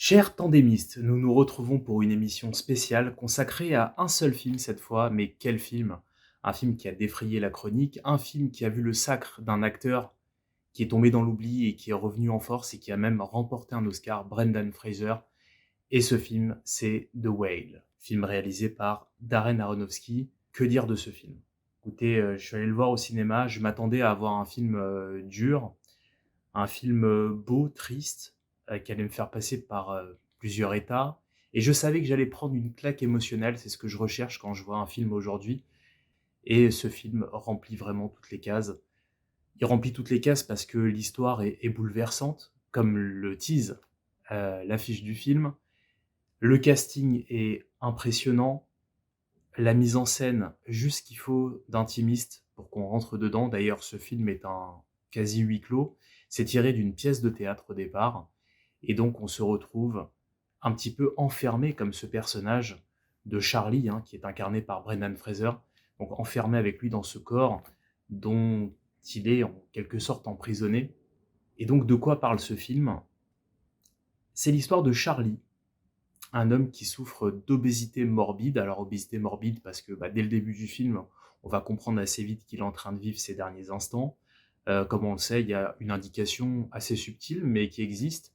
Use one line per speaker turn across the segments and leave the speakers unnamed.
Chers tandémistes, nous nous retrouvons pour une émission spéciale consacrée à un seul film cette fois, mais quel film? Un film qui a défrayé la chronique, un film qui a vu le sacre d'un acteur qui est tombé dans l'oubli et qui est revenu en force et qui a même remporté un Oscar, Brendan Fraser. Et ce film, c'est The Whale, film réalisé par Darren Aronofsky. Que dire de ce film? Écoutez, je suis allé le voir au cinéma, je m'attendais à avoir un film dur, un film beau, triste, qui allait me faire passer par plusieurs états. Et je savais que j'allais prendre une claque émotionnelle, c'est ce que je recherche quand je vois un film aujourd'hui. Et ce film remplit vraiment toutes les cases. Il remplit toutes les cases parce que l'histoire est bouleversante, comme le tease l'affiche du film. Le casting est impressionnant, la mise en scène juste ce qu'il faut d'intimiste pour qu'on rentre dedans. D'ailleurs, ce film est un quasi huis clos. C'est tiré d'une pièce de théâtre au départ. Et donc, on se retrouve un petit peu enfermé comme ce personnage de Charlie, qui est incarné par Brendan Fraser. Donc, enfermé avec lui dans ce corps dont il est en quelque sorte emprisonné. Et donc, de quoi parle ce film? C'est l'histoire de Charlie, un homme qui souffre d'obésité morbide. Alors obésité morbide parce que dès le début du film, on va comprendre assez vite qu'il est en train de vivre ses derniers instants. Comme on le sait, il y a une indication assez subtile, mais qui existe,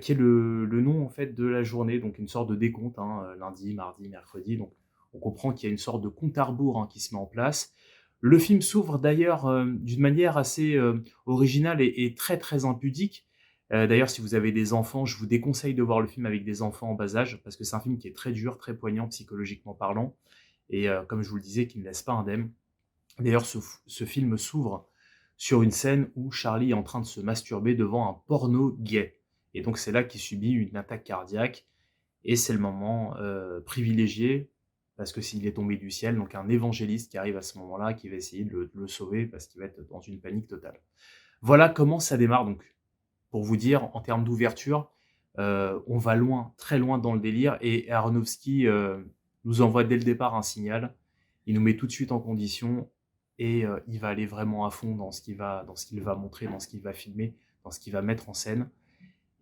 qui est le nom en fait de la journée, donc une sorte de décompte, lundi, mardi, mercredi. Donc on comprend qu'il y a une sorte de compte à rebours qui se met en place. Le film s'ouvre d'ailleurs d'une manière assez originale et très très impudique. D'ailleurs, si vous avez des enfants, je vous déconseille de voir le film avec des enfants en bas âge, parce que c'est un film qui est très dur, très poignant psychologiquement parlant, et comme je vous le disais, qui ne laisse pas indemne. D'ailleurs, ce film s'ouvre sur une scène où Charlie est en train de se masturber devant un porno gay. Et donc c'est là qu'il subit une attaque cardiaque, et c'est le moment privilégié, parce que s'il est tombé du ciel, donc un évangéliste qui arrive à ce moment-là, qui va essayer de le sauver, parce qu'il va être dans une panique totale. Voilà comment ça démarre donc. Pour vous dire, en termes d'ouverture, on va loin, très loin dans le délire, et Aronofsky nous envoie dès le départ un signal. Il nous met tout de suite en condition et il va aller vraiment à fond dans ce qu'il va montrer, dans ce qu'il va filmer, dans ce qu'il va mettre en scène.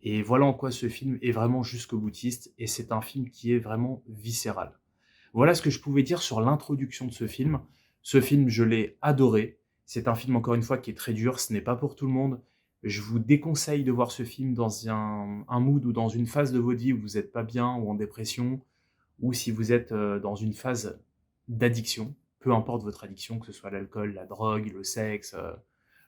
Et voilà en quoi ce film est vraiment jusqu'au boutiste, et c'est un film qui est vraiment viscéral. Voilà ce que je pouvais dire sur l'introduction de ce film. Ce film, je l'ai adoré. C'est un film, encore une fois, qui est très dur. Ce n'est pas pour tout le monde. Je vous déconseille de voir ce film dans un mood ou dans une phase de votre vie où vous n'êtes pas bien ou en dépression, ou si vous êtes dans une phase d'addiction, peu importe votre addiction, que ce soit l'alcool, la drogue, le sexe,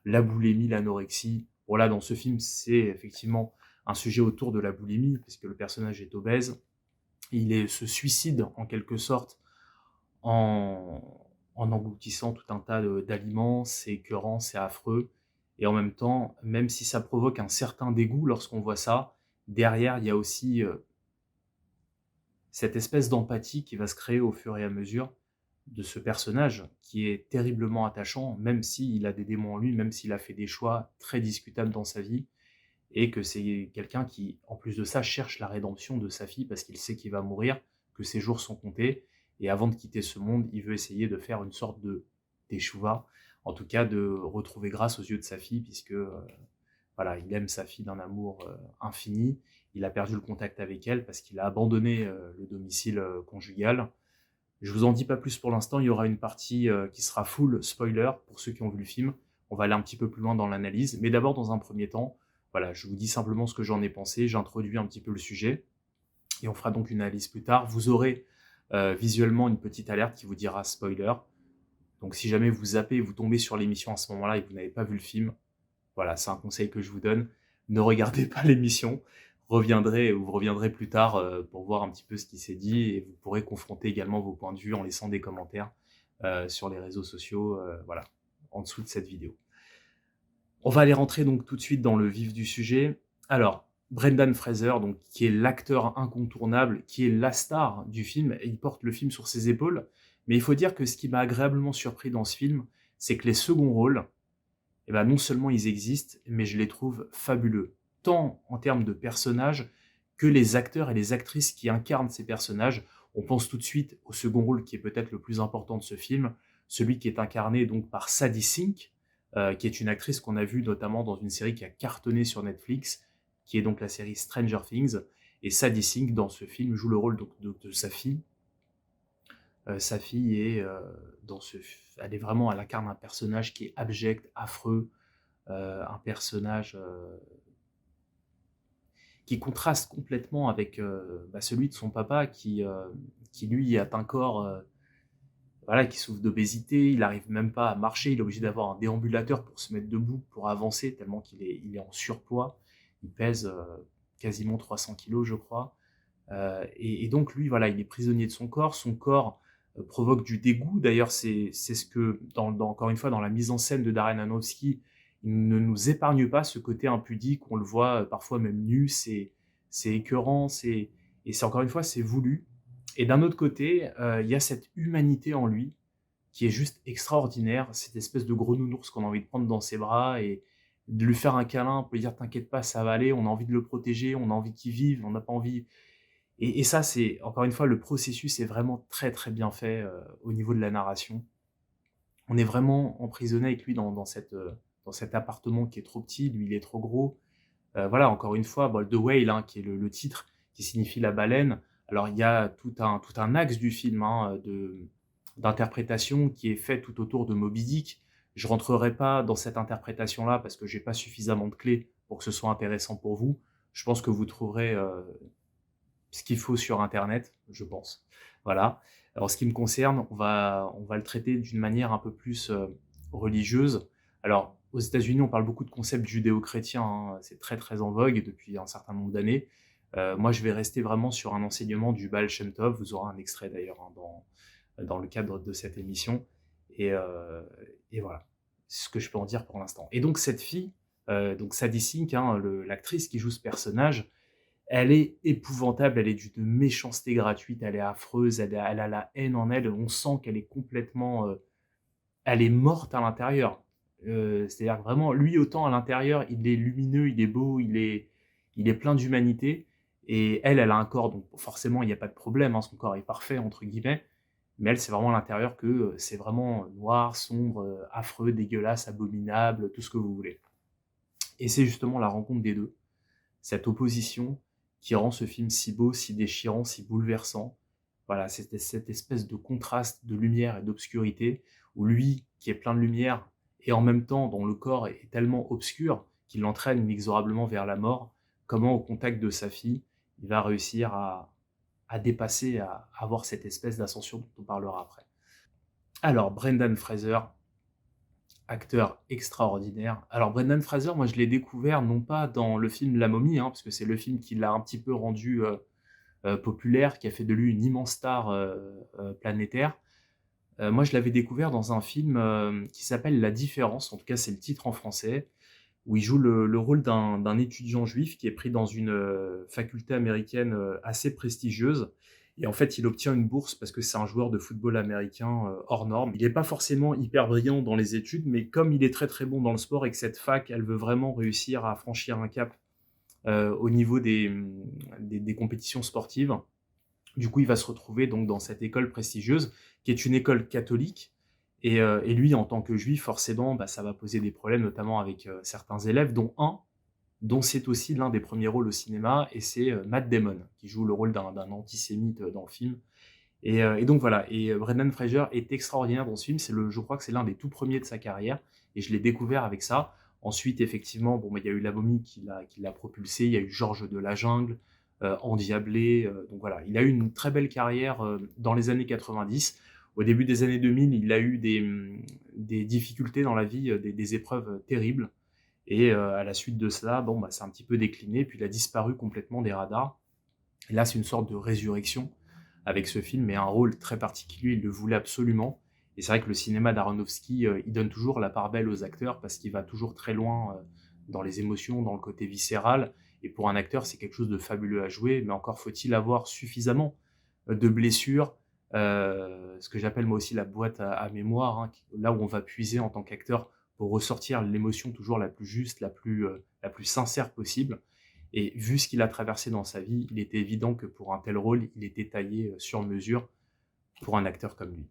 la boulimie, l'anorexie. Bon là, dans ce film, c'est effectivement un sujet autour de la boulimie, puisque le personnage est obèse. Se suicide en quelque sorte en, en engloutissant tout un tas d'aliments. C'est écœurant, c'est affreux. Et en même temps, même si ça provoque un certain dégoût lorsqu'on voit ça, derrière, il y a aussi cette espèce d'empathie qui va se créer au fur et à mesure de ce personnage, qui est terriblement attachant, même s'il a des démons en lui, même s'il a fait des choix très discutables dans sa vie, et que c'est quelqu'un qui, en plus de ça, cherche la rédemption de sa fille parce qu'il sait qu'il va mourir, que ses jours sont comptés, et avant de quitter ce monde, il veut essayer de faire une sorte de teshuva, en tout cas de retrouver grâce aux yeux de sa fille, puisque voilà, il aime sa fille d'un amour infini. Il a perdu le contact avec elle parce qu'il a abandonné le domicile conjugal. Je vous en dis pas plus pour l'instant, il y aura une partie qui sera full spoiler pour ceux qui ont vu le film. On va aller un petit peu plus loin dans l'analyse, mais d'abord, dans un premier temps, voilà, je vous dis simplement ce que j'en ai pensé, j'introduis un petit peu le sujet, et on fera donc une analyse plus tard. Vous aurez visuellement une petite alerte qui vous dira spoiler. Donc si jamais vous zappez, vous tombez sur l'émission à ce moment-là et que vous n'avez pas vu le film, voilà, c'est un conseil que je vous donne. Ne regardez pas l'émission, vous reviendrez plus tard pour voir un petit peu ce qui s'est dit, et vous pourrez confronter également vos points de vue en laissant des commentaires sur les réseaux sociaux, voilà, en dessous de cette vidéo. On va aller rentrer donc tout de suite dans le vif du sujet. Alors, Brendan Fraser, donc, qui est l'acteur incontournable, qui est la star du film, et il porte le film sur ses épaules. Mais il faut dire que ce qui m'a agréablement surpris dans ce film, c'est que les seconds rôles, non seulement ils existent, mais je les trouve fabuleux, tant en termes de personnages que les acteurs et les actrices qui incarnent ces personnages. On pense tout de suite au second rôle qui est peut-être le plus important de ce film, celui qui est incarné donc par Sadie Sink, qui est une actrice qu'on a vue notamment dans une série qui a cartonné sur Netflix, qui est donc la série Stranger Things. Et Sadie Sink, dans ce film, joue le rôle donc de sa fille. Sa fille est, elle est vraiment, elle incarne un personnage qui est abject, affreux, un personnage qui contraste complètement avec celui de son papa qui lui a un corps voilà, qui souffre d'obésité, il n'arrive même pas à marcher, il est obligé d'avoir un déambulateur pour se mettre debout, pour avancer, tellement il est en surpoids. Il pèse quasiment 300 kilos, je crois. Et donc lui, voilà, il est prisonnier de son corps. Son corps provoque du dégoût. D'ailleurs, c'est ce que, encore une fois, dans la mise en scène de Darren Aronofsky, il ne nous épargne pas ce côté impudique. On le voit parfois même nu. C'est écœurant. Et c'est encore une fois, c'est voulu. Et d'un autre côté, il y a cette humanité en lui qui est juste extraordinaire. Cette espèce de gros nounours qu'on a envie de prendre dans ses bras et de lui faire un câlin pour lui dire t'inquiète pas, ça va aller. On a envie de le protéger, on a envie qu'il vive, on n'a pas envie. Et ça, c'est encore une fois, le processus est vraiment très très bien fait au niveau de la narration. On est vraiment emprisonné avec lui dans cet appartement qui est trop petit, lui il est trop gros. Voilà, encore une fois, The Whale, hein, qui est le titre, qui signifie la baleine. Alors il y a tout un axe du film d'interprétation qui est fait tout autour de Moby Dick. Je rentrerai pas dans cette interprétation-là parce que j'ai pas suffisamment de clés pour que ce soit intéressant pour vous. Je pense que vous trouverez ce qu'il faut sur Internet, je pense. Voilà. Alors, ce qui me concerne, on va le traiter d'une manière un peu plus religieuse. Alors, aux États-Unis, on parle beaucoup de concepts judéo-chrétiens, hein. C'est très très en vogue depuis un certain nombre d'années. Moi, je vais rester vraiment sur un enseignement du Baal Shem Tov. Vous aurez un extrait d'ailleurs dans le cadre de cette émission. Et voilà, c'est ce que je peux en dire pour l'instant. Et donc, cette fille, donc Sadie Sink, hein, l'actrice qui joue ce personnage, elle est épouvantable, elle est d'une méchanceté gratuite, elle est affreuse, elle a la haine en elle, on sent qu'elle est complètement, elle est morte à l'intérieur. C'est-à-dire que vraiment, lui, autant à l'intérieur, il est lumineux, il est beau, il est plein d'humanité, et elle a un corps, donc forcément, il n'y a pas de problème, hein, son corps est parfait, entre guillemets, mais elle, c'est vraiment à l'intérieur que c'est vraiment noir, sombre, affreux, dégueulasse, abominable, tout ce que vous voulez. Et c'est justement la rencontre des deux, cette opposition qui rend ce film si beau, si déchirant, si bouleversant. Voilà, c'était cette espèce de contraste de lumière et d'obscurité, où lui, qui est plein de lumière, et en même temps dont le corps est tellement obscur qu'il l'entraîne inexorablement vers la mort, comment au contact de sa fille, il va réussir à dépasser, à avoir cette espèce d'ascension dont on parlera après. Alors, Brendan Fraser, acteur extraordinaire. Alors Brendan Fraser, moi je l'ai découvert non pas dans le film La Momie, parce que c'est le film qui l'a un petit peu rendu populaire, qui a fait de lui une immense star planétaire. Moi je l'avais découvert dans un film qui s'appelle La Différence, en tout cas c'est le titre en français, où il joue le rôle d'un étudiant juif qui est pris dans une faculté américaine assez prestigieuse. Et en fait, il obtient une bourse parce que c'est un joueur de football américain hors norme. Il n'est pas forcément hyper brillant dans les études, mais comme il est très très bon dans le sport et que cette fac, elle veut vraiment réussir à franchir un cap au niveau des compétitions sportives, du coup, il va se retrouver donc dans cette école prestigieuse, qui est une école catholique. Et lui, en tant que juif, forcément, ça va poser des problèmes, notamment avec certains élèves, dont un dont c'est aussi l'un des premiers rôles au cinéma, et c'est Matt Damon, qui joue le rôle d'un antisémite dans le film. Et donc voilà, et Brendan Fraser est extraordinaire dans ce film, je crois que c'est l'un des tout premiers de sa carrière, et je l'ai découvert avec ça. Ensuite, effectivement, il y a eu La Momie qui l'a propulsé, il y a eu Georges de la Jungle, Endiablé, donc voilà, il a eu une très belle carrière dans les années 90. Au début des années 2000, il a eu des difficultés dans la vie, des épreuves terribles, et à la suite de cela, c'est un petit peu décliné, puis il a disparu complètement des radars. Et là, c'est une sorte de résurrection avec ce film, mais un rôle très particulier, il le voulait absolument. Et c'est vrai que le cinéma d'Aronofsky, il donne toujours la part belle aux acteurs parce qu'il va toujours très loin dans les émotions, dans le côté viscéral. Et pour un acteur, c'est quelque chose de fabuleux à jouer, mais encore faut-il avoir suffisamment de blessures, ce que j'appelle moi aussi la boîte à mémoire, là où on va puiser en tant qu'acteur pour ressortir l'émotion toujours la plus juste, la plus sincère possible. Et vu ce qu'il a traversé dans sa vie, il était évident que pour un tel rôle, il était taillé sur mesure pour un acteur comme lui.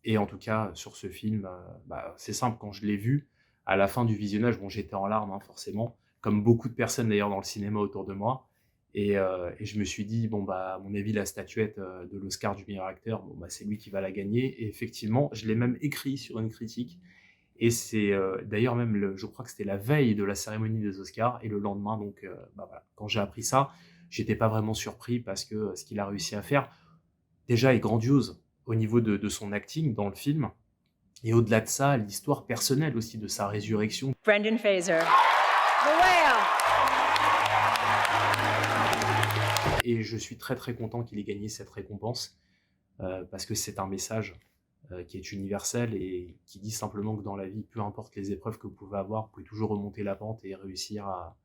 Et en tout cas, sur ce film, c'est simple, quand je l'ai vu, à la fin du visionnage, j'étais en larmes, forcément, comme beaucoup de personnes d'ailleurs dans le cinéma autour de moi. Et je me suis dit: «Bon, bah, à mon avis, la statuette, de l'Oscar du meilleur acteur, bon, bah, c'est lui qui va la gagner» et effectivement, je l'ai même écrit sur une critique et c'est, d'ailleurs même je crois que c'était la veille de la cérémonie des Oscars et le lendemain donc, bah, voilà, quand j'ai appris ça, j'étais pas vraiment surpris parce que, ce qu'il a réussi à faire, déjà est grandiose au niveau de son acting dans le film et au-delà de ça, l'histoire personnelle aussi de sa résurrection.
Brendan Fraser. The Whale.
Et je suis très, très content qu'il ait gagné cette récompense, parce que c'est un message, qui est universel et qui dit simplement que dans la vie, peu importe les épreuves que vous pouvez avoir, vous pouvez toujours remonter la pente et réussir à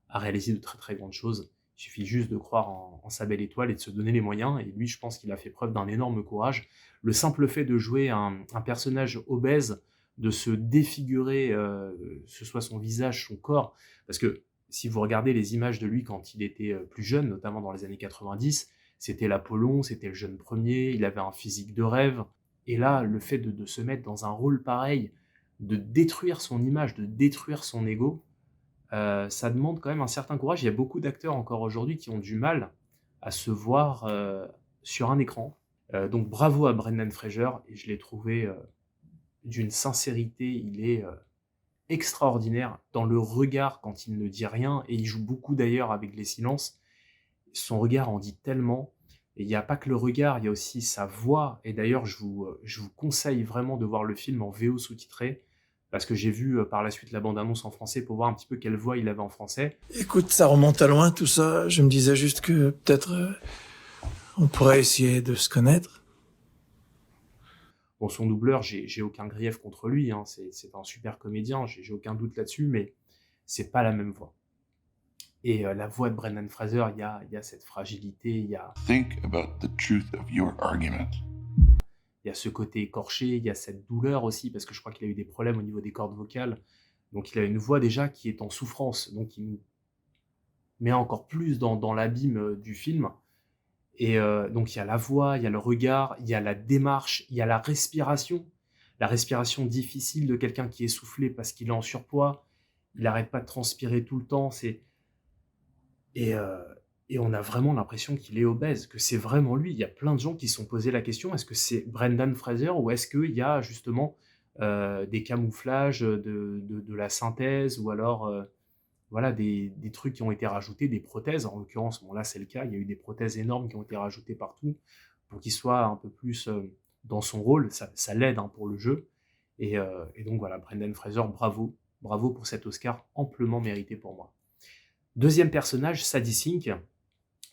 réaliser de très, très grandes choses. Il suffit juste de croire en sa belle étoile et de se donner les moyens et lui, je pense qu'il a fait preuve d'un énorme courage. Le simple fait de jouer un personnage obèse, de se défigurer, ce soit son visage, son corps, parce que si vous regardez les images de lui quand il était, plus jeune, notamment dans les années 90, c'était l'Apollon, c'était le jeune premier, il avait un physique de rêve et là, le fait de se mettre dans un rôle pareil, de détruire son image, de détruire son ego, ça demande quand même un certain courage. Il y a beaucoup d'acteurs encore aujourd'hui qui ont du mal à se voir, sur un écran. Donc bravo à Brendan Fraser et je l'ai trouvé, d'une sincérité, il est, extraordinaire dans le regard quand il ne dit rien et il joue beaucoup d'ailleurs avec les silences. Son regard en dit tellement et il y a pas que le regard, il y a aussi sa voix et d'ailleurs je vous conseille vraiment de voir le film en VO sous-titré parce que j'ai vu, par la suite la bande annonce en français pour voir un petit peu quelle voix il avait en français.
Écoute, ça remonte à loin tout ça. Je me disais juste que peut-être on pourrait essayer de se connaître.
Bon, son doubleur, j'ai aucun grief contre lui, hein, c'est un super comédien, j'ai aucun doute là-dessus, mais c'est pas la même voix. Et la voix de Brendan Fraser, il y a cette fragilité,
Think about the truth of your argument.
il y a ce côté écorché, il y a cette douleur aussi, parce que je crois qu'il a eu des problèmes au niveau des cordes vocales. Donc il a une voix déjà qui est en souffrance, donc il nous met encore plus dans l'abîme du film. Et donc il y a la voix, il y a le regard, il y a la démarche, il y a la respiration difficile de quelqu'un qui est essoufflé parce qu'il est en surpoids, il n'arrête pas de transpirer tout le temps, et, euh, et on a vraiment l'impression qu'il est obèse, que c'est vraiment lui. Il y a plein de gens qui se sont posé la question, est-ce que c'est Brendan Fraser ou est-ce qu'il y a justement des camouflages de la synthèse ou alors voilà, des trucs qui ont été rajoutés, des prothèses, en l'occurrence, bon là c'est le cas, il y a eu des prothèses énormes qui ont été rajoutées partout pour qu'il soit un peu plus dans son rôle, ça l'aide hein, pour le jeu. Et donc voilà, Brendan Fraser, bravo, bravo pour cet Oscar amplement mérité pour moi. Deuxième personnage, Sadie Sink,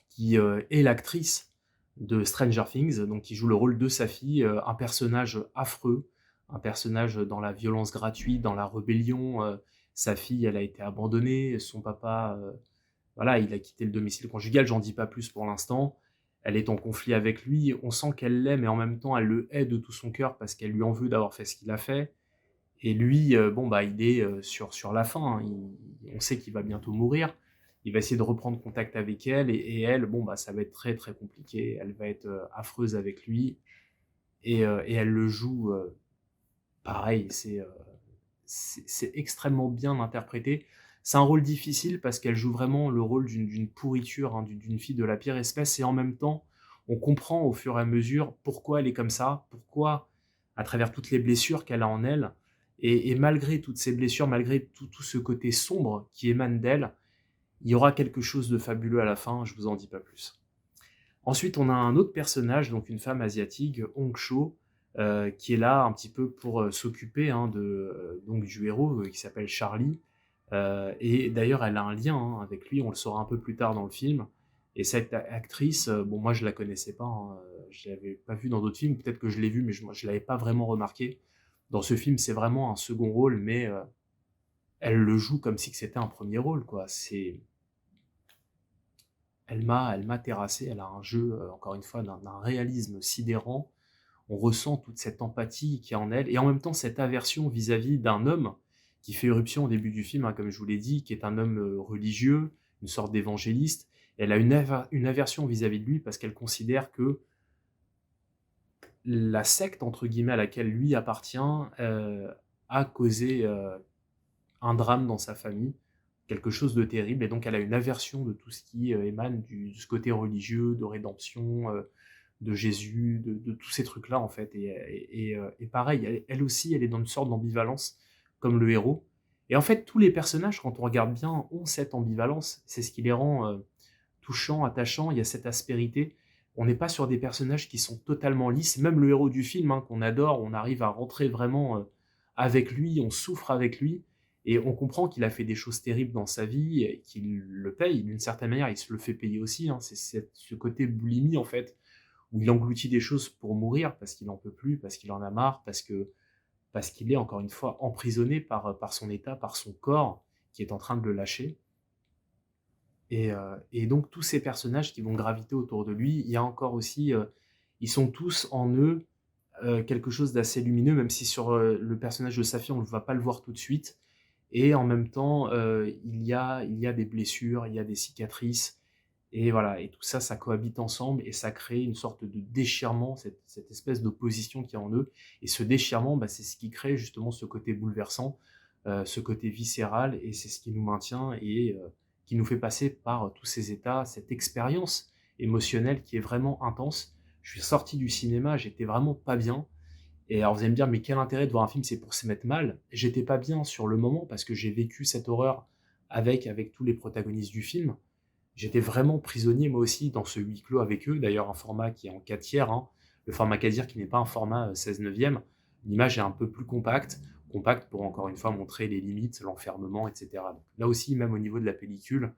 qui est l'actrice de Stranger Things, donc qui joue le rôle de sa fille, un personnage affreux, un personnage dans la violence gratuite, dans la rébellion. Sa fille, elle a été abandonnée, son papa, voilà, il a quitté le domicile conjugal, j'en dis pas plus pour l'instant. Elle est en conflit avec lui, on sent qu'elle l'aime et en même temps elle le hait de tout son cœur parce qu'elle lui en veut d'avoir fait ce qu'il a fait. Et lui, bon bah il est sur la fin, hein. On sait qu'il va bientôt mourir. Il va essayer de reprendre contact avec elle et elle, bon bah ça va être très très compliqué. Elle va être affreuse avec lui et elle le joue pareil. C'est extrêmement bien interprété. C'est un rôle difficile parce qu'elle joue vraiment le rôle d'une pourriture, hein, d'une fille de la pire espèce et en même temps, on comprend au fur et à mesure pourquoi elle est comme ça, pourquoi à travers toutes les blessures qu'elle a en elle et malgré toutes ces blessures, malgré tout ce côté sombre qui émane d'elle, il y aura quelque chose de fabuleux à la fin, je vous en dis pas plus. Ensuite, on a un autre personnage, donc une femme asiatique, Hong Cho, qui est là un petit peu pour s'occuper hein, donc du héros qui s'appelle Charlie. Et d'ailleurs, elle a un lien hein, avec lui, on le saura un peu plus tard dans le film. Et cette actrice, bon, moi je la connaissais pas, hein, je l'avais pas vue dans d'autres films, peut-être que je l'ai vue, mais je l'avais pas vraiment remarqué. Dans ce film, c'est vraiment un second rôle, mais elle le joue comme si c'était un premier rôle, quoi. Elle m'a terrassé, elle a un jeu, encore une fois, d'un réalisme sidérant. On ressent toute cette empathie qui est en elle, et en même temps cette aversion vis-à-vis d'un homme qui fait éruption au début du film, hein, comme je vous l'ai dit, qui est un homme religieux, une sorte d'évangéliste. Elle a une aversion vis-à-vis de lui parce qu'elle considère que la secte, entre guillemets, à laquelle lui appartient, a causé un drame dans sa famille, quelque chose de terrible et donc elle a une aversion de tout ce qui, émane de ce côté religieux, de rédemption, de Jésus, de tous ces trucs-là, en fait et pareil, elle aussi, elle est dans une sorte d'ambivalence comme le héros et en fait, tous les personnages, quand on regarde bien, ont cette ambivalence. C'est ce qui les rend, touchants, attachants. Il y a cette aspérité. On n'est pas sur des personnages qui sont totalement lisses. Même le héros du film, hein, qu'on adore, on arrive à rentrer vraiment, avec lui, on souffre avec lui et on comprend qu'il a fait des choses terribles dans sa vie et qu'il le paye. D'une certaine manière, il se le fait payer aussi, hein. C'est ce côté boulimie, en fait, où il engloutit des choses pour mourir parce qu'il en peut plus, parce qu'il en a marre, parce qu'il est encore une fois emprisonné par son état, par son corps qui est en train de le lâcher. Et donc tous ces personnages qui vont graviter autour de lui, il y a encore aussi, ils sont tous en eux quelque chose d'assez lumineux, même si sur le personnage de Saphir, on ne va pas le voir tout de suite. Et en même temps, il y a des blessures, il y a des cicatrices, et voilà, et tout ça, ça cohabite ensemble et ça crée une sorte de déchirement, cette espèce d'opposition qu'il y a en eux. Et ce déchirement, bah, c'est ce qui crée justement ce côté bouleversant, ce côté viscéral, et c'est ce qui nous maintient et qui nous fait passer par tous ces états, cette expérience émotionnelle qui est vraiment intense. Je suis sorti du cinéma, j'étais vraiment pas bien. Et alors vous allez me dire, mais quel intérêt de voir un film, c'est pour se mettre mal? J'étais pas bien sur le moment parce que j'ai vécu cette horreur avec tous les protagonistes du film. J'étais vraiment prisonnier moi aussi dans ce huis clos avec eux, d'ailleurs un format qui est en 4 tiers, hein, le format 4 tiers qui n'est pas un format 16 neuvième. L'image est un peu plus compacte pour encore une fois montrer les limites, l'enfermement, etc. Donc, là aussi, même au niveau de la pellicule,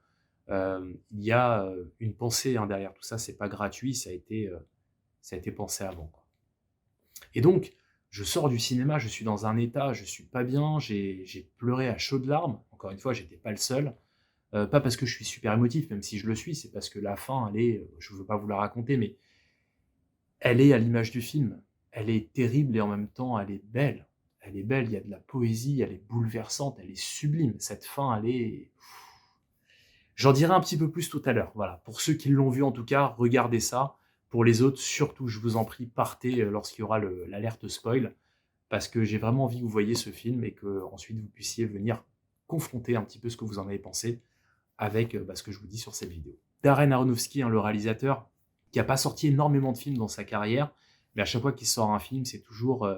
il y a une pensée, hein, derrière tout ça, c'est pas gratuit, ça a été pensé avant, quoi. Et donc, je sors du cinéma, je suis dans un état, je suis pas bien, j'ai pleuré à chaudes larmes. Encore une fois, j'étais pas le seul. Pas parce que je suis super émotif, même si je le suis, c'est parce que la fin, elle est, je veux pas vous la raconter, mais elle est à l'image du film. Elle est terrible et en même temps, elle est belle. Elle est belle, il y a de la poésie, elle est bouleversante, elle est sublime. Cette fin, elle est... J'en dirai un petit peu plus tout à l'heure. Voilà. Pour ceux qui l'ont vu, en tout cas, regardez ça. Pour les autres, surtout, je vous en prie, partez lorsqu'il y aura l'alerte spoil, parce que j'ai vraiment envie que vous voyiez ce film et que ensuite vous puissiez venir confronter un petit peu ce que vous en avez pensé avec ce que je vous dis sur cette vidéo. Darren Aronofsky, hein, le réalisateur, qui n'a pas sorti énormément de films dans sa carrière, mais à chaque fois qu'il sort un film, c'est toujours...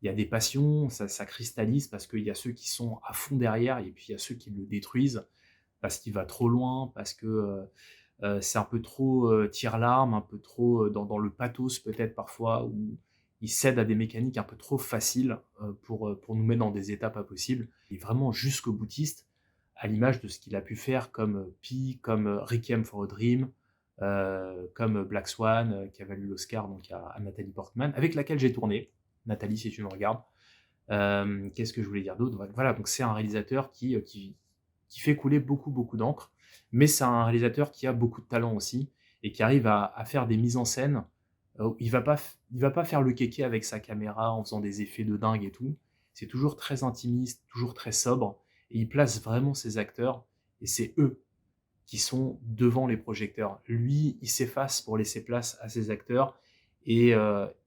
il y a des passions, ça cristallise, parce qu'il y a ceux qui sont à fond derrière, et puis il y a ceux qui le détruisent, parce qu'il va trop loin, parce que c'est un peu trop tire-larme, un peu trop dans le pathos peut-être parfois, où il cède à des mécaniques un peu trop faciles pour nous mettre dans des états pas possibles. Il est vraiment jusqu'au boutiste, à l'image de ce qu'il a pu faire comme Pi, comme Requiem for a Dream, comme Black Swan, qui a valu l'Oscar donc à Nathalie Portman, avec laquelle j'ai tourné. Nathalie, si tu me regardes. Qu'est-ce que je voulais dire d'autre? Voilà, donc c'est un réalisateur qui fait couler beaucoup d'encre, mais c'est un réalisateur qui a beaucoup de talent aussi, et qui arrive à faire des mises en scène. Il va pas faire le kéké avec sa caméra en faisant des effets de dingue et tout. C'est toujours très intimiste, toujours très sobre, et il place vraiment ses acteurs, et c'est eux qui sont devant les projecteurs. Lui, il s'efface pour laisser place à ses acteurs, et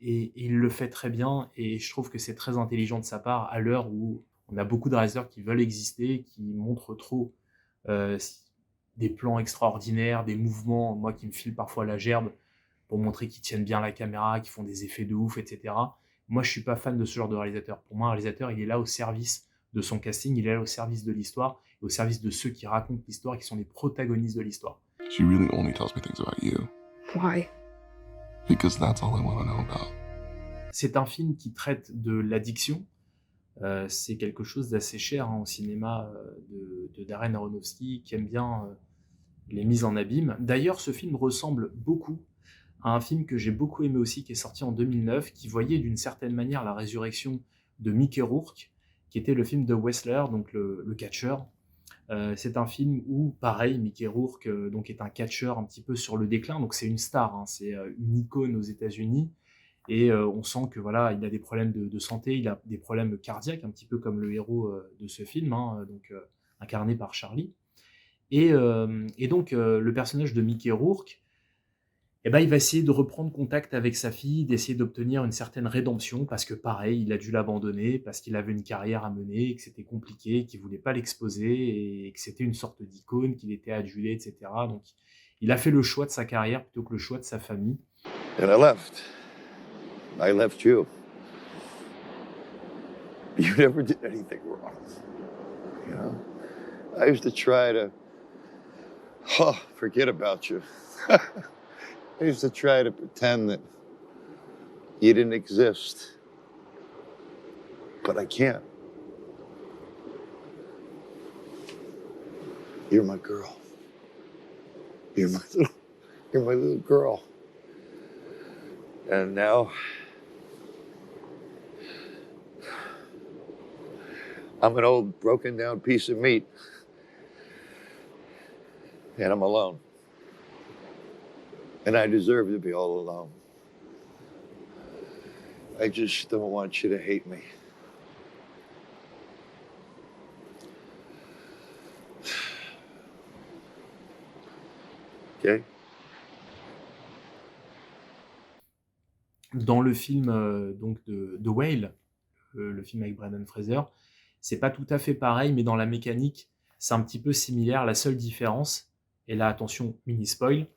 il le fait très bien, et je trouve que c'est très intelligent de sa part à l'heure où on a beaucoup de réalisateurs qui veulent exister, qui montrent trop des plans extraordinaires, des mouvements, moi qui me filent parfois la gerbe pour montrer qu'ils tiennent bien la caméra, qu'ils font des effets de ouf, etc. Moi, je suis pas fan de ce genre de réalisateur. Pour moi, un réalisateur, il est là au service de son casting, il est là au service de l'histoire, et au service de ceux qui racontent l'histoire, qui sont les protagonistes de l'histoire.
She really only tells me things about you
Why?
because that's all I want to know about.
C'est un film qui traite de l'addiction. C'est quelque chose d'assez cher, hein, au cinéma de Darren Aronofsky, qui aime bien les mises en abîme. D'ailleurs, ce film ressemble beaucoup à un film que j'ai beaucoup aimé aussi, qui est sorti en 2009, qui voyait d'une certaine manière la résurrection de Mickey Rourke, qui était le film de Wrestler, donc le catcheur. C'est un film où, pareil, Mickey Rourke donc est un catcheur un petit peu sur le déclin, donc c'est une star, hein, c'est une icône aux États-Unis, et on sent que voilà, il a des problèmes de santé, il a des problèmes cardiaques, un petit peu comme le héros de ce film, hein, donc incarné par Charlie. Et donc le personnage de Mickey Rourke, Et ben, il va essayer de reprendre contact avec sa fille, d'essayer d'obtenir une certaine rédemption parce que pareil, il a dû l'abandonner parce qu'il avait une carrière à mener et que c'était compliqué, qu'il voulait pas l'exposer et que c'était une sorte d'icône, qu'il était adulé, et cetera. Donc il a fait le choix de sa carrière plutôt que le choix de sa famille.
And I left. I left you. You never did anything wrong. You know? I used to try to forget about you. I used to try to pretend that you didn't exist. But I can't. You're my girl. You're my little girl. And now I'm an old broken down piece of meat. And I'm alone. And I deserve to be all alone. I just don't want you to hate me. Okay?
Dans le film donc de Whale, le film avec Brendan Fraser, c'est pas tout à fait pareil, mais dans la mécanique, c'est un petit peu similaire. La seule différence, et là attention, mini spoil,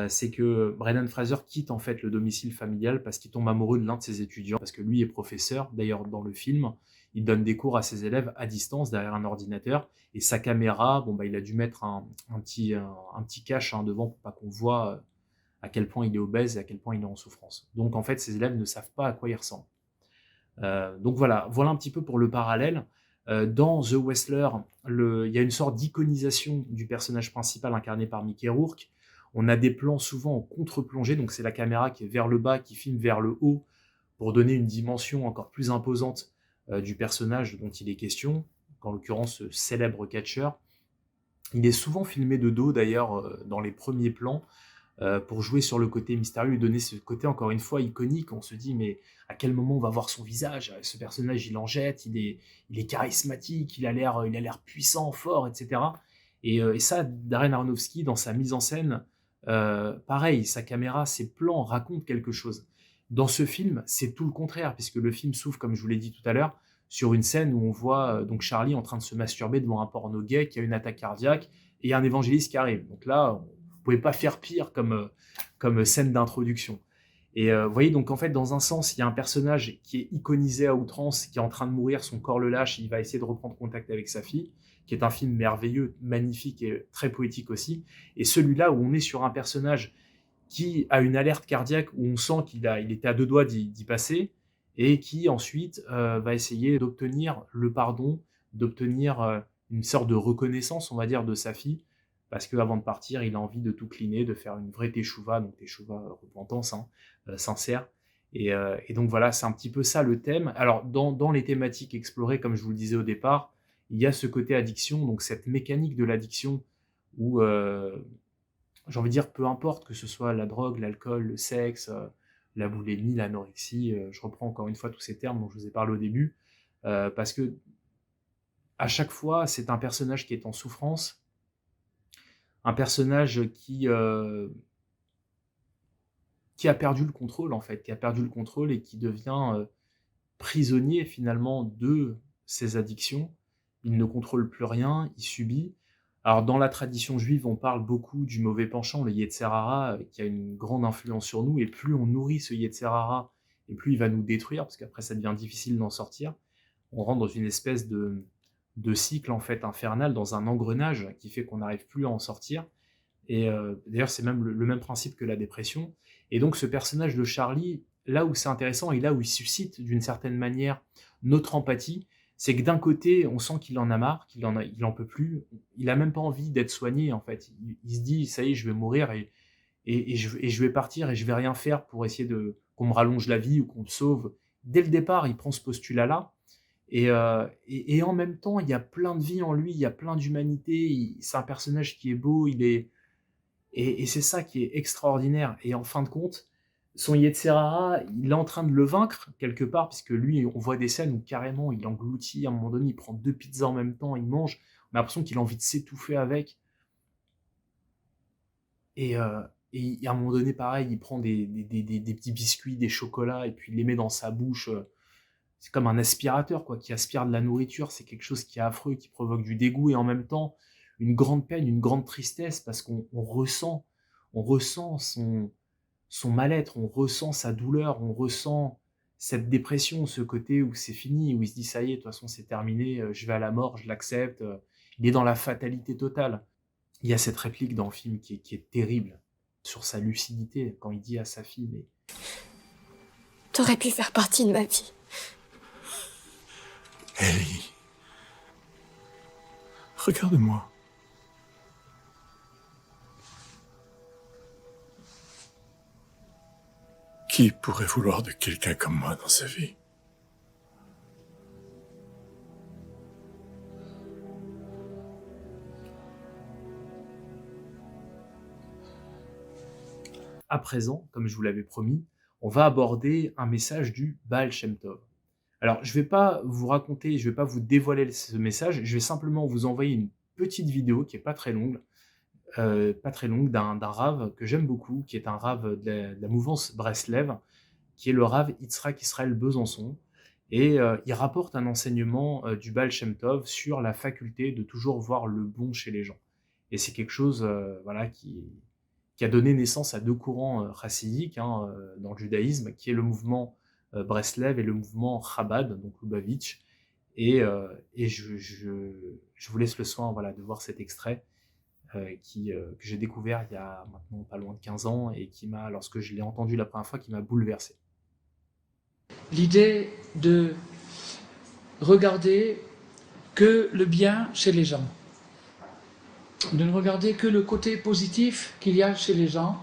c'est que Brendan Fraser quitte en fait le domicile familial parce qu'il tombe amoureux de l'un de ses étudiants, parce que lui est professeur. D'ailleurs, dans le film, il donne des cours à ses élèves à distance derrière un ordinateur, et sa caméra, bon bah il a dû mettre un petit cache devant pour pas qu'on voit à quel point il est obèse et à quel point il est en souffrance. Donc en fait, ses élèves ne savent pas à quoi il ressemble. Donc voilà un petit peu pour le parallèle. Dans The Wrestler, il y a une sorte d'iconisation du personnage principal incarné par Mickey Rourke. On a des plans souvent en contre-plongée, donc c'est la caméra qui est vers le bas, qui filme vers le haut, pour donner une dimension encore plus imposante du personnage dont il est question, en l'occurrence ce célèbre catcheur. Il est souvent filmé de dos d'ailleurs dans les premiers plans, pour jouer sur le côté mystérieux et donner ce côté encore une fois iconique. On se dit mais à quel moment on va voir son visage? Ce personnage il en jette, il est charismatique, il a l'air puissant, fort, etc. Et ça, Darren Aronofsky dans sa mise en scène, pareil, sa caméra, ses plans racontent quelque chose. Dans ce film, c'est tout le contraire, puisque le film s'ouvre, comme je vous l'ai dit tout à l'heure, sur une scène où on voit donc Charlie en train de se masturber devant un porno gay qui a une attaque cardiaque et un évangéliste qui arrive. Donc là, vous pouvez pas faire pire comme scène d'introduction. Et vous voyez, donc en fait, dans un sens, il y a un personnage qui est iconisé à outrance, qui est en train de mourir, son corps le lâche, il va essayer de reprendre contact avec sa fille, qui est un film merveilleux, magnifique et très poétique aussi. Et celui-là où on est sur un personnage qui a une alerte cardiaque, où on sent qu'il était à deux doigts d'y passer, et qui ensuite va essayer d'obtenir le pardon, d'obtenir une sorte de reconnaissance, on va dire, de sa fille, parce qu'avant de partir, il a envie de tout cleaner, de faire une vraie teshuva, donc teshuva, repentance, sincère. Et donc voilà, c'est un petit peu ça le thème. Alors dans les thématiques explorées, comme je vous le disais au départ, il y a ce côté addiction, donc cette mécanique de l'addiction où, j'ai envie de dire, peu importe que ce soit la drogue, l'alcool, le sexe, la boulimie, l'anorexie, je reprends encore une fois tous ces termes dont je vous ai parlé au début, parce que à chaque fois, c'est un personnage qui est en souffrance, un personnage qui a perdu le contrôle, en fait, qui a perdu le contrôle et qui devient prisonnier, finalement, de ses addictions. Il ne contrôle plus rien, il subit. Alors, dans la tradition juive, on parle beaucoup du mauvais penchant, le Yetzer Hara, qui a une grande influence sur nous, et plus on nourrit ce Yetzer Hara, et plus il va nous détruire, parce qu'après, ça devient difficile d'en sortir. On rentre dans une espèce de cycle, en fait, infernal, dans un engrenage qui fait qu'on n'arrive plus à en sortir. Et d'ailleurs, c'est même le même principe que la dépression. Et donc, ce personnage de Charlie, là où c'est intéressant et là où il suscite d'une certaine manière notre empathie, c'est que d'un côté, on sent qu'il en a marre, il en peut plus. Il a même pas envie d'être soigné, en fait. Il se dit, ça y est, je vais mourir et je vais partir et je vais rien faire pour essayer qu'on me rallonge la vie ou qu'on me sauve. Dès le départ, il prend ce postulat-là. Et en même temps, il y a plein de vie en lui, il y a plein d'humanité. C'est un personnage qui est beau, et c'est ça qui est extraordinaire. Et en fin de compte, son Yetzer Hara, il est en train de le vaincre quelque part, puisque lui, on voit des scènes où carrément il engloutit, à un moment donné, il prend 2 pizzas en même temps, il mange, on a l'impression qu'il a envie de s'étouffer avec. Et et à un moment donné, pareil, il prend des petits biscuits, des chocolats, et puis il les met dans sa bouche. C'est comme un aspirateur, quoi, qui aspire de la nourriture. C'est quelque chose qui est affreux, qui provoque du dégoût, et en même temps, une grande peine, une grande tristesse, parce on ressent son mal-être, on ressent sa douleur, on ressent cette dépression, ce côté où c'est fini, où il se dit: «Ça y est, de toute façon, c'est terminé, je vais à la mort, je l'accepte», il est dans la fatalité totale. Il y a cette réplique dans le film qui est terrible, sur sa lucidité, quand il dit à sa fille: «Mais
T'aurais pu faire partie de ma vie.
Ellie, regarde-moi. Qui pourrait vouloir de quelqu'un comme moi dans sa vie?
à présent, comme je vous l'avais promis, on va aborder un message du Baal Shem Tov». Alors, je vais pas vous raconter, je vais pas vous dévoiler ce message, je vais simplement vous envoyer une petite vidéo qui est pas très longue, d'un rave que j'aime beaucoup, qui est un rave de la mouvance Breslev, qui est le rave Yitzhak Israël Besançon. Et il rapporte un enseignement du Baal Shem Tov sur la faculté de toujours voir le bon chez les gens. Et c'est quelque chose voilà, qui a donné naissance à deux courants chassidiques dans le judaïsme, qui est le mouvement Breslev et le mouvement Chabad, donc Lubavitch. Et je vous laisse le soin, voilà, de voir cet extrait que j'ai découvert il y a maintenant pas loin de 15 ans, et qui m'a, lorsque je l'ai entendu la première fois, qui m'a bouleversé.
L'idée de regarder que le bien chez les gens, de ne regarder que le côté positif qu'il y a chez les gens,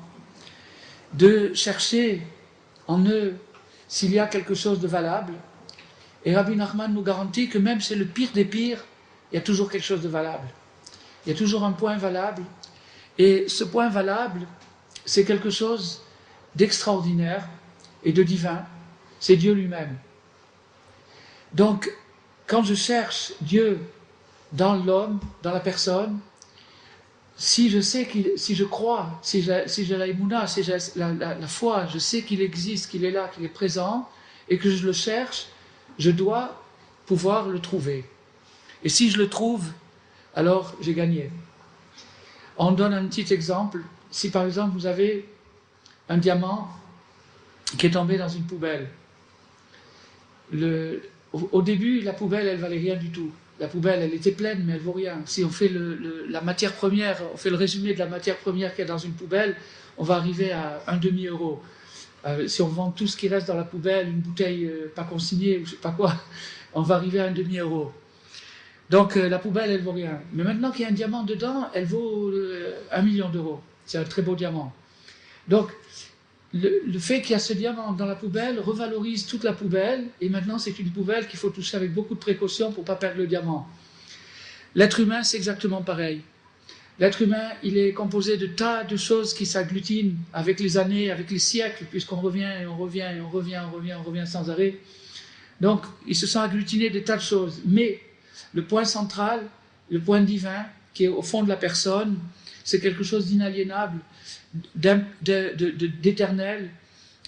de chercher en eux s'il y a quelque chose de valable. Et Rabbi Nachman nous garantit que même chez le pire des pires, il y a toujours quelque chose de valable. Il y a toujours un point valable. Et ce point valable, c'est quelque chose d'extraordinaire et de divin. C'est Dieu lui-même. Donc, quand je cherche Dieu dans l'homme, dans la personne, si je crois, si j'ai la émouna, si j'ai la foi, je sais qu'il existe, qu'il est là, qu'il est présent, et que je le cherche, je dois pouvoir le trouver. Et si je le trouve, alors j'ai gagné. On donne un petit exemple. Si par exemple vous avez un diamant qui est tombé dans une poubelle, au début la poubelle elle valait rien du tout. La poubelle elle était pleine mais elle vaut rien. Si on fait la matière première, on fait le résumé de la matière première qu'il y a dans une poubelle, on va arriver à un demi-euro. Si on vend tout ce qui reste dans la poubelle, une bouteille pas consignée ou je sais pas quoi, on va arriver à un demi-euro. Donc la poubelle, elle vaut rien. Mais maintenant qu'il y a un diamant dedans, elle vaut 1 million d'euros. C'est un très beau diamant. Donc le fait qu'il y a ce diamant dans la poubelle revalorise toute la poubelle, et maintenant c'est une poubelle qu'il faut toucher avec beaucoup de précaution pour ne pas perdre le diamant. L'être humain, c'est exactement pareil. L'être humain, il est composé de tas de choses qui s'agglutinent avec les années, avec les siècles, puisqu'on revient et on revient et on revient, on revient sans arrêt. Donc, ils se sont agglutinés de tas de choses. Mais le point central, le point divin, qui est au fond de la personne, c'est quelque chose d'inaliénable, d'éternel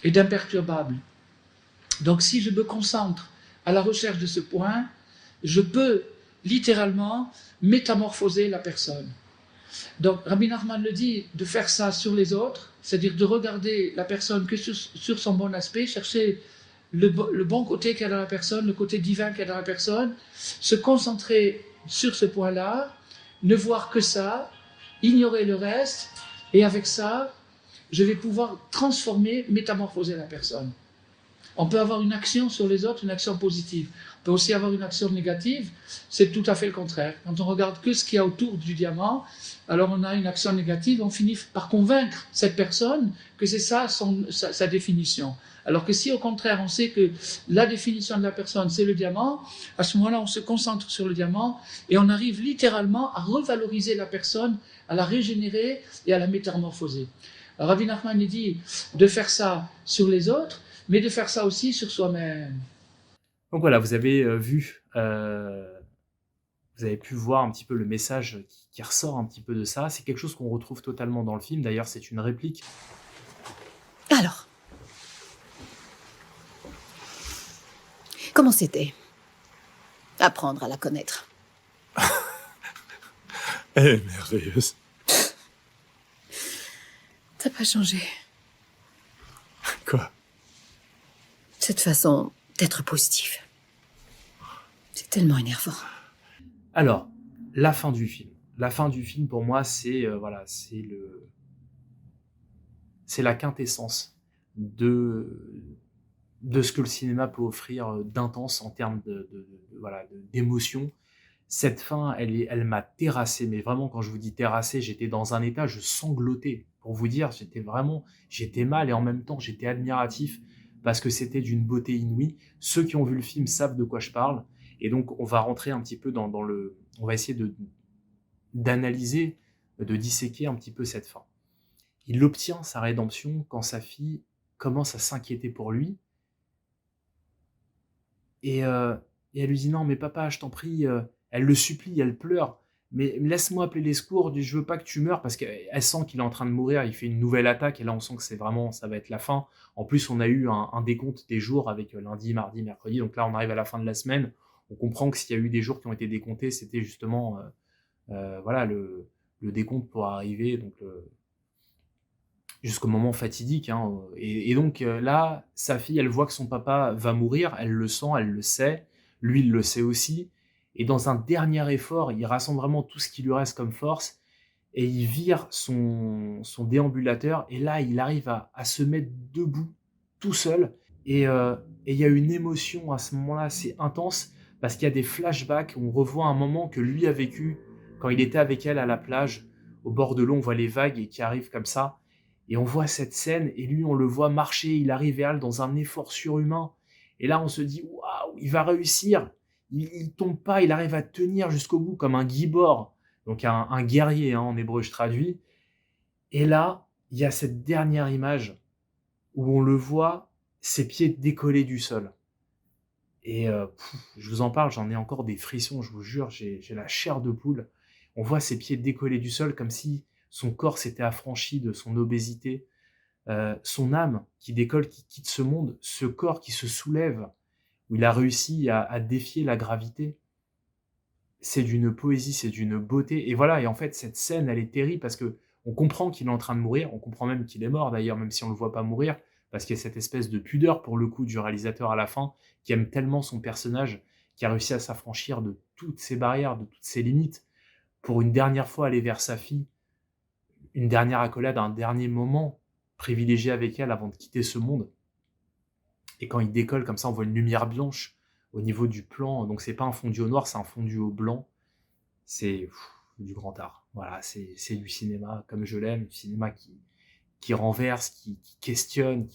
et d'imperturbable. Donc, si je me concentre à la recherche de ce point, je peux littéralement métamorphoser la personne. Donc, Rabbi Nachman le dit, de faire ça sur les autres, c'est-à-dire de regarder la personne que sur son bon aspect, chercher le bon côté qu'il y a dans la personne, le côté divin qu'il y a dans la personne, se concentrer sur ce point-là, ne voir que ça, ignorer le reste, et avec ça, je vais pouvoir transformer, métamorphoser la personne. On peut avoir une action sur les autres, une action positive. On peut aussi avoir une action négative, c'est tout à fait le contraire. Quand on regarde que ce qu'il y a autour du diamant, alors on a une action négative, on finit par convaincre cette personne que c'est ça sa définition. Alors que si au contraire on sait que la définition de la personne c'est le diamant, à ce moment-là on se concentre sur le diamant et on arrive littéralement à revaloriser la personne, à la régénérer et à la métamorphoser. Alors Rabbi Nachman dit de faire ça sur les autres, mais de faire ça aussi sur soi-même.
Donc voilà, vous avez vous avez pu voir un petit peu le message qui ressort un petit peu de ça. C'est quelque chose qu'on retrouve totalement dans le film. D'ailleurs, c'est une réplique.
Alors, comment c'était? Apprendre à la connaître.
Elle est merveilleuse.
T'as pas changé.
Quoi?
Cette façon d'être positif. C'est tellement énervant.
Alors, la fin du film. La fin du film, pour moi, c'est voilà, c'est la quintessence de ce que le cinéma peut offrir d'intense en termes voilà, d'émotion. Cette fin, elle m'a terrassé, mais vraiment, quand je vous dis terrassé, j'étais dans un état, je sanglotais. Pour vous dire, j'étais mal et en même temps, j'étais admiratif parce que c'était d'une beauté inouïe. Ceux qui ont vu le film savent de quoi je parle. Et donc, on va rentrer un petit peu on va essayer d'analyser, de disséquer un petit peu cette fin. Il obtient sa rédemption quand sa fille commence à s'inquiéter pour lui. Et elle lui dit « Non, mais papa, je t'en prie. » Elle le supplie, elle pleure. « Mais laisse-moi appeler les secours, je veux pas que tu meurs. » Parce qu'elle sent qu'il est en train de mourir, il fait une nouvelle attaque, et là on sent que ça va être la fin. En plus, on a eu un décompte des jours avec lundi, mardi, mercredi, donc là on arrive à la fin de la semaine. On comprend que s'il y a eu des jours qui ont été décomptés, c'était justement voilà, le décompte pour arriver donc jusqu'au moment fatidique. Hein. Et donc là, sa fille, elle voit que son papa va mourir, elle le sent, elle le sait, lui il le sait aussi. Et dans un dernier effort, il rassemble vraiment tout ce qui lui reste comme force et il vire son déambulateur. Et là, il arrive à se mettre debout tout seul. Et il y a une émotion à ce moment-là assez intense parce qu'il y a des flashbacks où on revoit un moment que lui a vécu quand il était avec elle à la plage. Au bord de l'eau, on voit les vagues qui arrivent comme ça. Et on voit cette scène et lui, on le voit marcher. Il arrive vers elle dans un effort surhumain. Et là, on se dit « Waouh, il va réussir !» Il tombe pas, il arrive à tenir jusqu'au bout comme un gibor, donc un guerrier en hébreu je traduis. Et là, il y a cette dernière image où on le voit, ses pieds décollés du sol. Et je vous en parle, j'en ai encore des frissons, je vous jure, j'ai la chair de poule. On voit ses pieds décollés du sol comme si son corps s'était affranchi de son obésité. Son âme qui décolle, qui quitte ce monde, ce corps qui se soulève, où il a réussi à défier la gravité. C'est d'une poésie, c'est d'une beauté. Et voilà, et en fait, cette scène, elle est terrible parce que on comprend qu'il est en train de mourir, on comprend même qu'il est mort d'ailleurs, même si on ne le voit pas mourir, parce qu'il y a cette espèce de pudeur, pour le coup, du réalisateur à la fin, qui aime tellement son personnage, qui a réussi à s'affranchir de toutes ses barrières, de toutes ses limites, pour une dernière fois aller vers sa fille, une dernière accolade, un dernier moment privilégié avec elle avant de quitter ce monde. Et quand il décolle comme ça, on voit une lumière blanche au niveau du plan. Donc c'est pas un fondu au noir, c'est un fondu au blanc. C'est du grand art. Voilà, c'est du cinéma comme je l'aime, du cinéma qui renverse, qui questionne,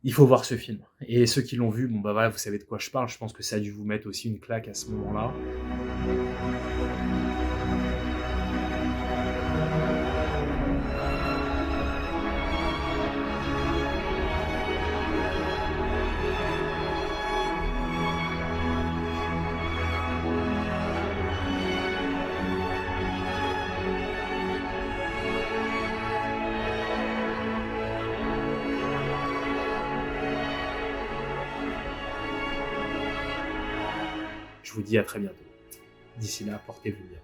il faut voir ce film. Et ceux qui l'ont vu, bon bah voilà, vous savez de quoi je parle. Je pense que ça a dû vous mettre aussi une claque à ce moment-là. Je vous dis à très bientôt. D'ici là, portez-vous bien.